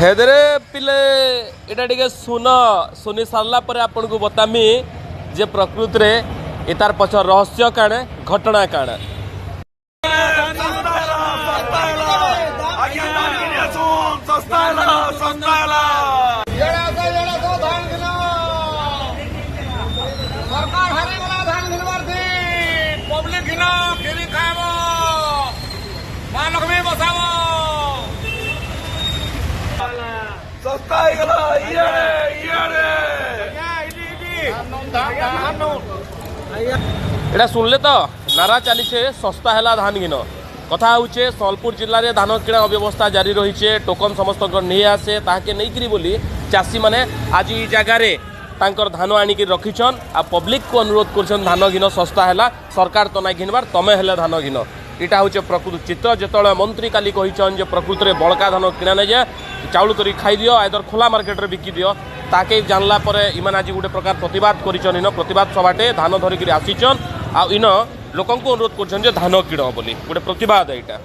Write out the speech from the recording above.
हेदरे पिले एटा टिके सुन सुनी सारला पर आपन को बतामी जे प्रकृति रे एतार पछ रहस्य काणे घटना काणे। एटा सुनले तो नारा चली सस्ता है धान गिन कथा होचे सोलपुर जिले में धान किणा अव्यवस्था जारी रही टोकन समस्त नहीं आसे ताके नहीं बोली चाषी मैंने आज ये जगार तांकर धान आनिक रखीछन आ पब्लिक को अनुरोध कर धान घिन सस्ता है सरकार तो ना घिनबार तमें हेले धान घिन इटा हूँ प्रकृति चित्र जिते मंत्री काली कही प्रकृति में बड़का धान किणा नहीं जाए चाउल कर खाई दियो आइदर खोला मार्केट में बिकी दियो ताके जानला पर इमान आज गोटे प्रकार प्रतिवाद कर प्रतिवाद सभाटे धान धरिक आसीचन आ इन लोक अनुरोध कर धान किण बोली गोटे प्रतिवाद यहाँ।